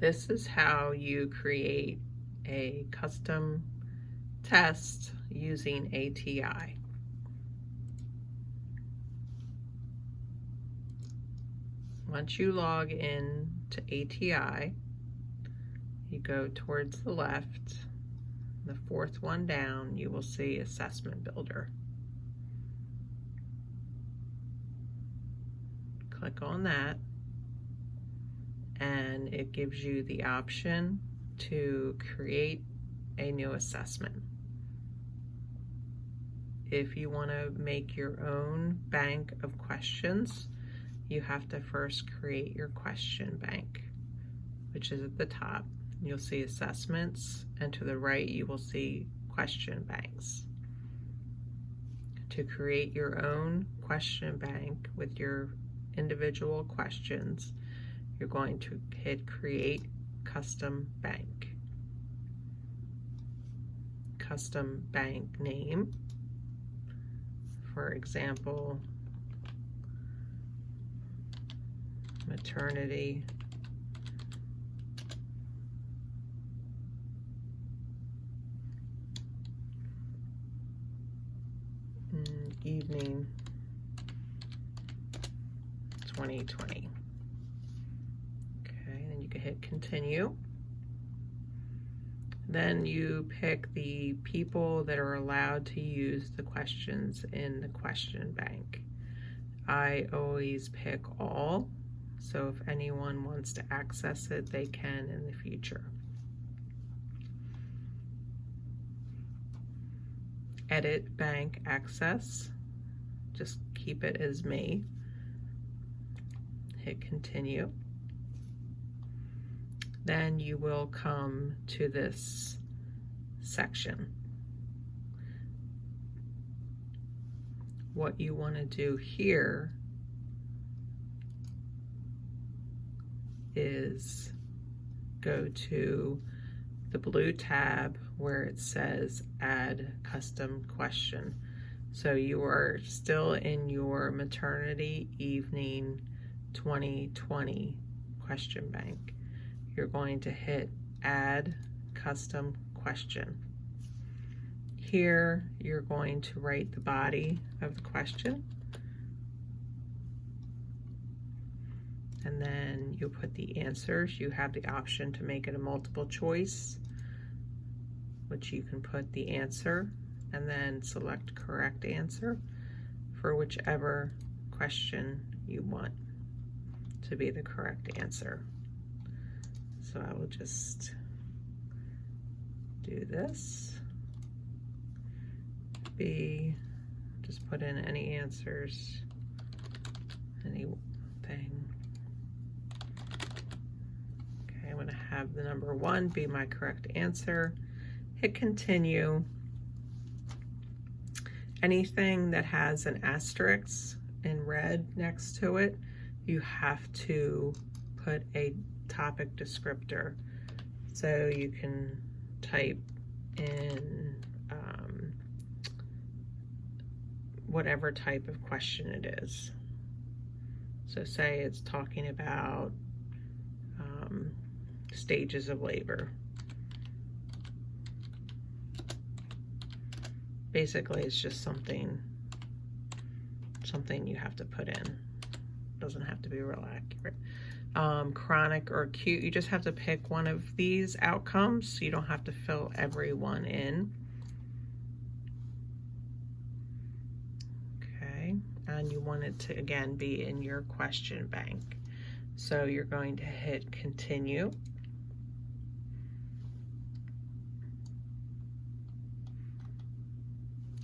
This is how you create a custom test using ATI. Once you log in to ATI, you go towards the left, the fourth one down, you will see Assessment Builder. Click on that, and it gives you the option to create a new assessment. If you want to make your own bank of questions, you have to first create your question bank, which is at the top. You'll see assessments, and to the right you will see question banks. To create your own question bank with your individual questions, you're going to hit Create Custom Bank. Custom bank name, for example, maternity evening 2020. Okay, then you can hit continue. Then you pick the people that are allowed to use the questions in the question bank. I always pick all, so if anyone wants to access it, they can in the future. Edit bank access, just keep it as me. Hit continue. Then you will come to this section. What you want to do here is go to the blue tab where it says Add Custom Question. So you are still in your maternity evening 2020 question bank. You're going to hit Add Custom Question. Here you're going to write the body of the question, and then you'll put the answers. You have the option to make it a multiple choice, which you can put the answer and then select correct answer for whichever question you want to be the correct answer. So I will just do this. B, just put in any answers, anything. Okay, I'm gonna have the number 1 be my correct answer. Hit continue. Anything that has an asterisk in red next to it, you have to put a topic descriptor. So you can type in whatever type of question it is. So say it's talking about stages of labor. Basically, it's just something you have to put in. Doesn't have to be real accurate. Chronic or acute, you just have to pick one of these outcomes. So you don't have to fill every one in. Okay, and you want it to, again, be in your question bank. So you're going to hit continue.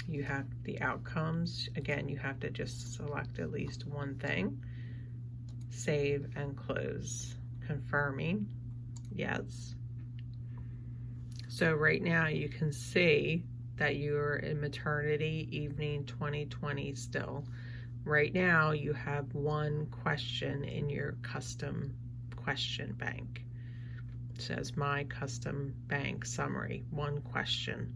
You have the outcomes. Again, you have to just select at least one thing. Save and close. Confirming, yes. So right now you can see that you're in maternity evening 2020 still. Right now you have one question in your custom question bank. It says my custom bank summary, one question.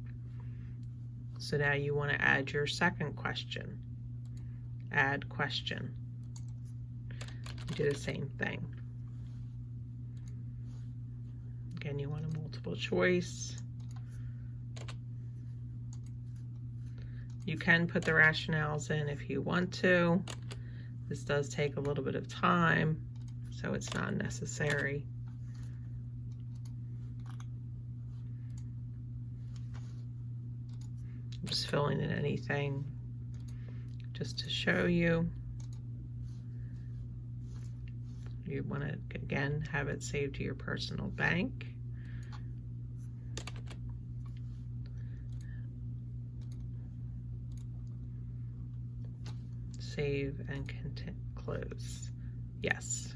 So now you want to add your second question. Add question. Do the same thing. Again, you want a multiple choice. You can put the rationales in if you want to. This does take a little bit of time, so it's not necessary. I'm just filling in anything just to show you. You want to, again, have it saved to your personal bank. Save and close. Yes.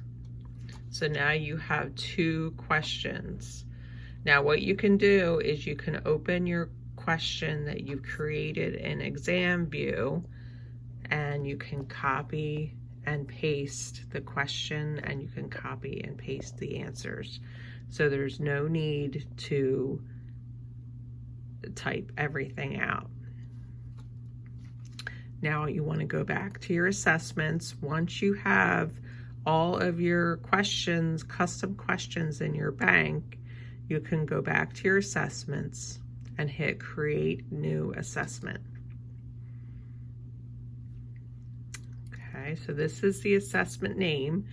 So now you have 2 questions. Now what you can do is you can open your question that you've created in ExamView, and you can copy and paste the question, and you can copy and paste the answers. So there's no need to type everything out. Now you want to go back to your assessments. Once you have all of your questions, custom questions in your bank, you can go back to your assessments and hit Create New Assessment. Okay, so this is the assessment name,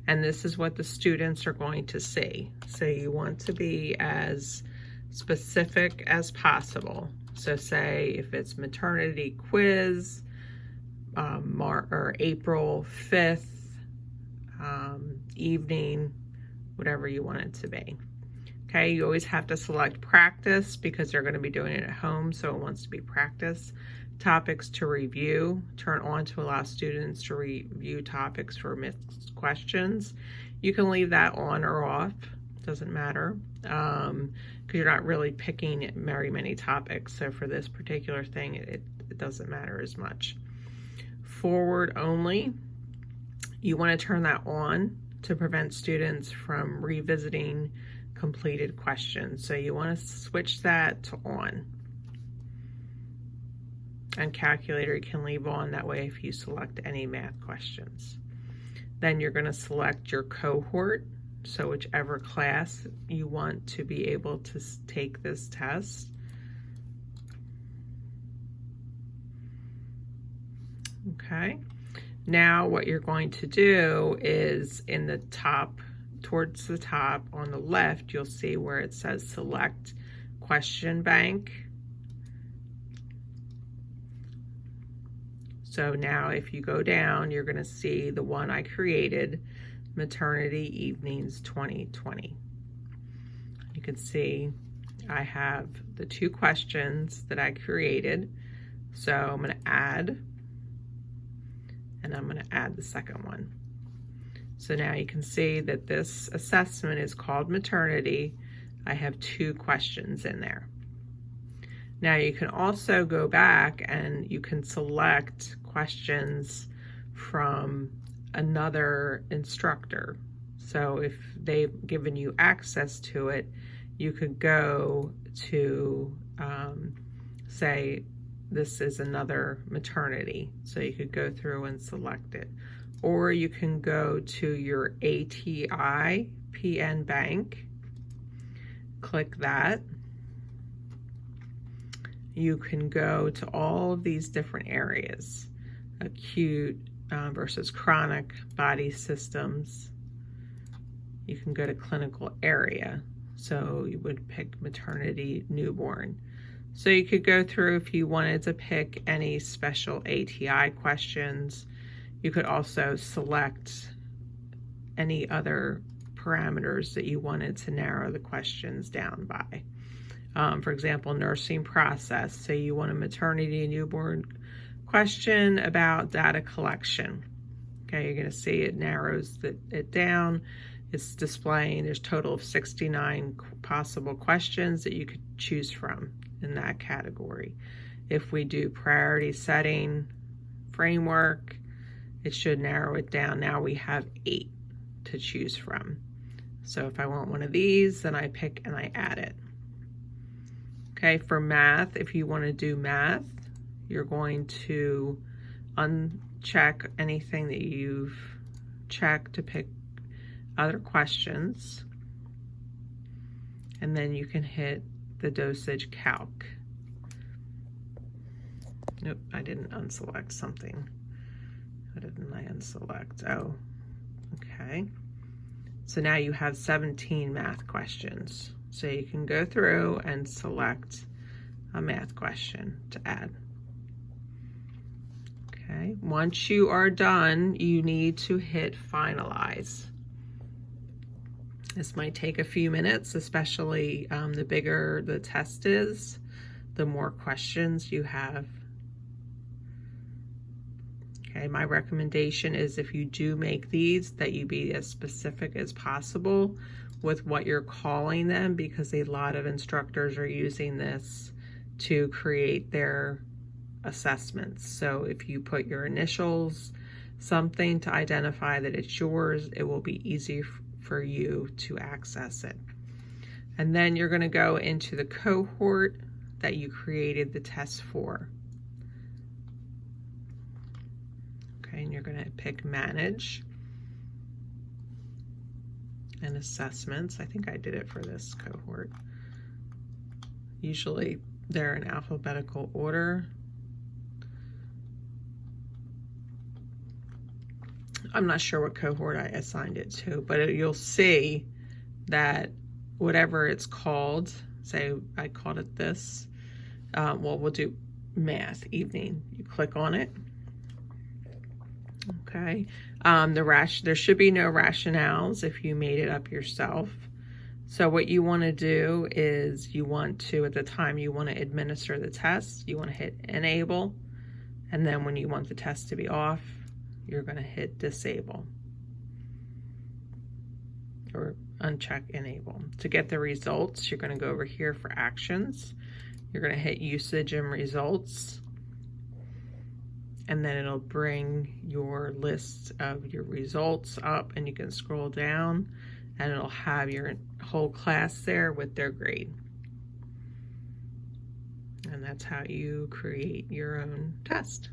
and this is what the students are going to see. So you want to be as specific as possible. So say if it's maternity quiz, or April 5th, evening, whatever you want it to be. Okay, you always have to select practice because they're going to be doing it at home, so it wants to be practice. Topics to review, turn on to allow students to review topics for mixed questions. You can leave that on or off, doesn't matter, because you're not really picking very many topics. So for this particular thing, it doesn't matter as much. Forward only, you want to turn that on to prevent students from revisiting completed questions. So you want to switch that to on. And calculator you can leave on, that way if you select any math questions. Then you're going to select your cohort, so whichever class you want to be able to take this test. Okay, now what you're going to do is in the top, towards the top on the left, you'll see where it says select question bank. So now if you go down, you're going to see the one I created, Maternity Evenings 2020. You can see I have the 2 questions that I created. So I'm going to add, and I'm going to add the second one. So now you can see that this assessment is called maternity. I have 2 questions in there. Now you can also go back and you can select questions from another instructor. So if they've given you access to it, you could go to, say, this is another maternity. So you could go through and select it. Or you can go to your ATI PN Bank, click that. You can go to all of these different areas, acute versus chronic, body systems. You can go to clinical area. So you would pick maternity, newborn. So you could go through if you wanted to pick any special ATI questions. You could also select any other parameters that you wanted to narrow the questions down by. For example, nursing process. So you want a maternity and newborn question about data collection. Okay, you're going to see it narrows it down. It's displaying, there's a total of 69 possible questions that you could choose from in that category. If we do priority setting framework, it should narrow it down. Now we have 8 to choose from. So if I want one of these, then I pick and I add it. Okay, for math, if you want to do math, you're going to uncheck anything that you've checked to pick other questions. and then you can hit the dosage calc. Nope, I didn't unselect something. What didn't I unselect? Oh, okay. So now you have 17 math questions. So you can go through and select a math question to add. Okay, once you are done, you need to hit finalize. This might take a few minutes, especially the bigger the test is, the more questions you have. Okay, my recommendation is if you do make these, that you be as specific as possible with what you're calling them, because a lot of instructors are using this to create their assessments. So if you put your initials, something to identify that it's yours, it will be easy for you to access it. And then you're going to go into the cohort that you created the test for. Okay, and you're going to pick manage and assessments. I think I did it for this cohort. Usually they're in alphabetical order. I'm not sure what cohort I assigned it to, but you'll see that whatever it's called, say I called it this, well, we'll do math evening. You click on it. Okay, there should be no rationales if you made it up yourself. So what you want to do is you want to, at the time you want to administer the test, you want to hit enable, and then when you want the test to be off, you're going to hit disable or uncheck enable. To get the results, you're going to go over here for actions. You're going to hit usage and results, and then it'll bring your list of your results up, and you can scroll down and it'll have your whole class there with their grade. And that's how you create your own test.